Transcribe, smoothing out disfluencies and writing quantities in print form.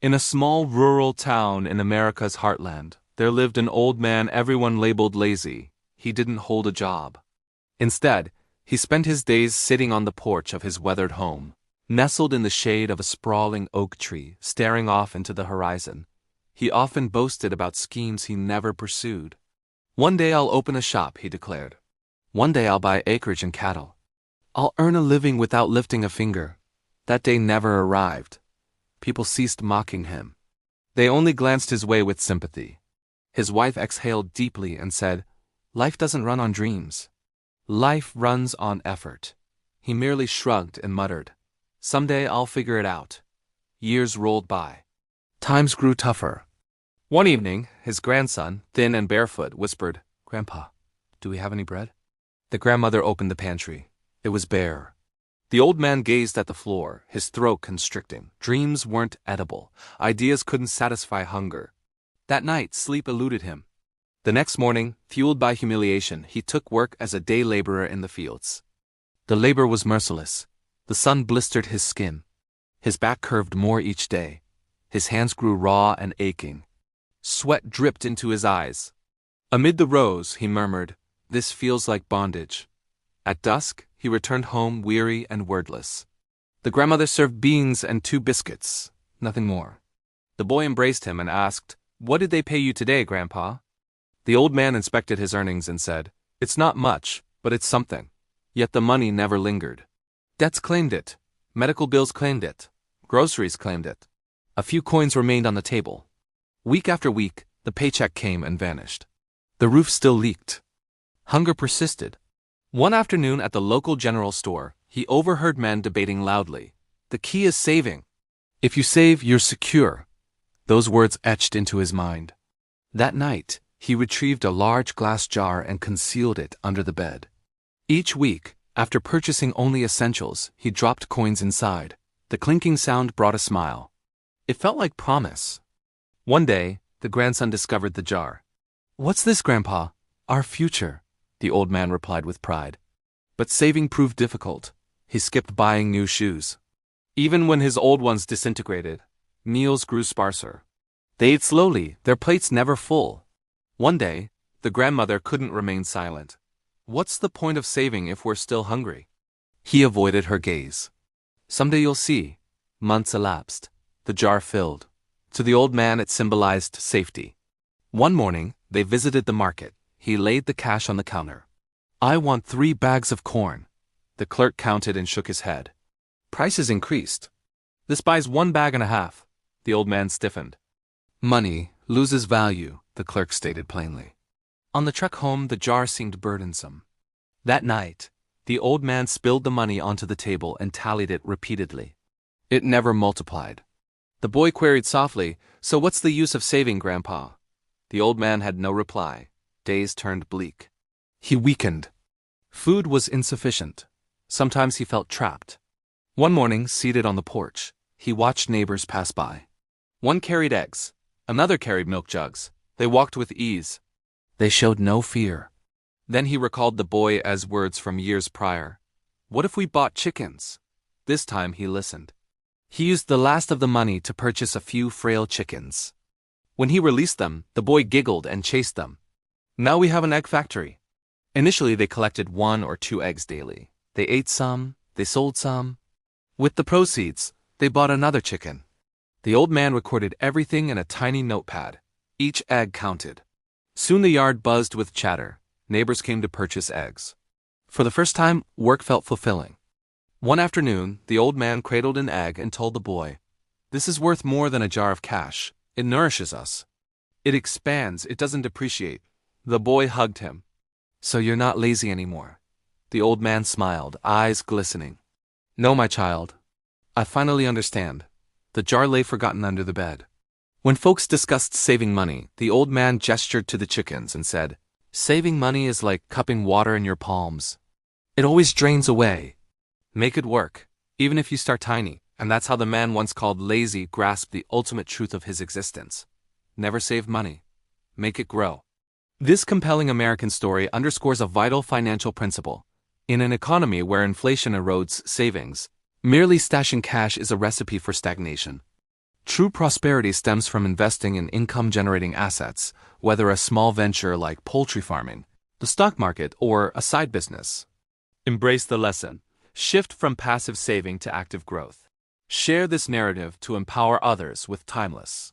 In a small rural town in America's heartland, there lived an old man everyone labeled lazy. He didn't hold a job. Instead, he spent his days sitting on the porch of his weathered home, nestled in the shade of a sprawling oak tree, staring off into the horizon. He often boasted about schemes he never pursued. "One day I'll open a shop," he declared. "One day I'll buy acreage and cattle. I'll earn a living without lifting a finger." That day never arrived. People ceased mocking him. They only glanced his way with sympathy. His wife exhaled deeply and said, "Life doesn't run on dreams. Life runs on effort." He merely shrugged and muttered, "Someday I'll figure it out." Years rolled by. Times grew tougher. One evening, his grandson, thin and barefoot, whispered, "Grandpa, do we have any bread?" The grandmother opened the pantry. It was bare. The old man gazed at the floor, his throat constricting. Dreams weren't edible. Ideas couldn't satisfy hunger. That night, sleep eluded him. The next morning, fueled by humiliation, he took work as a day laborer in the fields. The labor was merciless. The sun blistered his skin. His back curved more each day. His hands grew raw and aching. Sweat dripped into his eyes. Amid the rows, he murmured, "This feels like bondage." At dusk, he returned home weary and wordless. The grandmother served beans and 2 biscuits, nothing more. The boy embraced him and asked, "What did they pay you today, Grandpa?" The old man inspected his earnings and said, "It's not much, but it's something." Yet the money never lingered. Debts claimed it. Medical bills claimed it. Groceries claimed it. A few coins remained on the table. Week after week, the paycheck came and vanished. The roof still leaked. Hunger persisted. One afternoon at the local general store, he overheard men debating loudly. "The key is saving. If you save, you're secure." Those words etched into his mind. That night, he retrieved a large glass jar and concealed it under the bed. Each week, after purchasing only essentials, he dropped coins inside. The clinking sound brought a smile. It felt like promise. One day, the grandson discovered the jar. "What's this, Grandpa?" "Our future," the old man replied with pride. But saving proved difficult. He skipped buying new shoes. Even when his old ones disintegrated, meals grew sparser. They ate slowly, their plates never full. One day, the grandmother couldn't remain silent. "What's the point of saving if we're still hungry?" He avoided her gaze. "Someday you'll see." Months elapsed. The jar filled. To the old man it symbolized safety. One morning, they visited the market. He laid the cash on the counter. "I want 3 bags of corn." The clerk counted and shook his head. Prices increased. "This buys 1 bag and a half." The old man stiffened. "Money loses value," the clerk stated plainly. On the trek home, the jar seemed burdensome. That night, the old man spilled the money onto the table and tallied it repeatedly. It never multiplied. The boy queried softly, "So what's the use of saving, Grandpa?" The old man had no reply. Days turned bleak. He weakened. Food was insufficient. Sometimes he felt trapped. One morning, seated on the porch, he watched neighbors pass by. One carried eggs. Another carried milk jugs. They walked with ease. They showed no fear. Then he recalled the boy as words from years prior. "What if we bought chickens?" This time he listened. He used the last of the money to purchase a few frail chickens. When he released them, the boy giggled and chased them. "Now we have an egg factory." Initially, they collected 1 or 2 eggs daily. They ate some, they sold some. With the proceeds, they bought another chicken. The old man recorded everything in a tiny notepad. Each egg counted. Soon the yard buzzed with chatter. Neighbors came to purchase eggs. For the first time, work felt fulfilling. One afternoon, the old man cradled an egg and told the boy, "This is worth more than a jar of cash. It nourishes us. It expands, it doesn't depreciate." The boy hugged him. "So you're not lazy anymore." The old man smiled, eyes glistening. "No, my child. I finally understand." The jar lay forgotten under the bed. When folks discussed saving money, the old man gestured to the chickens and said, "Saving money is like cupping water in your palms. It always drains away. Make it work, even if you start tiny." And that's how the man once called lazy grasped the ultimate truth of his existence. Never save money. Make it grow. This compelling American story underscores a vital financial principle. In an economy where inflation erodes savings, merely stashing cash is a recipe for stagnation. True prosperity stems from investing in income-generating assets, whether a small venture like poultry farming, the stock market, or a side business. Embrace the lesson. Shift from passive saving to active growth. Share this narrative to empower others with Timeless.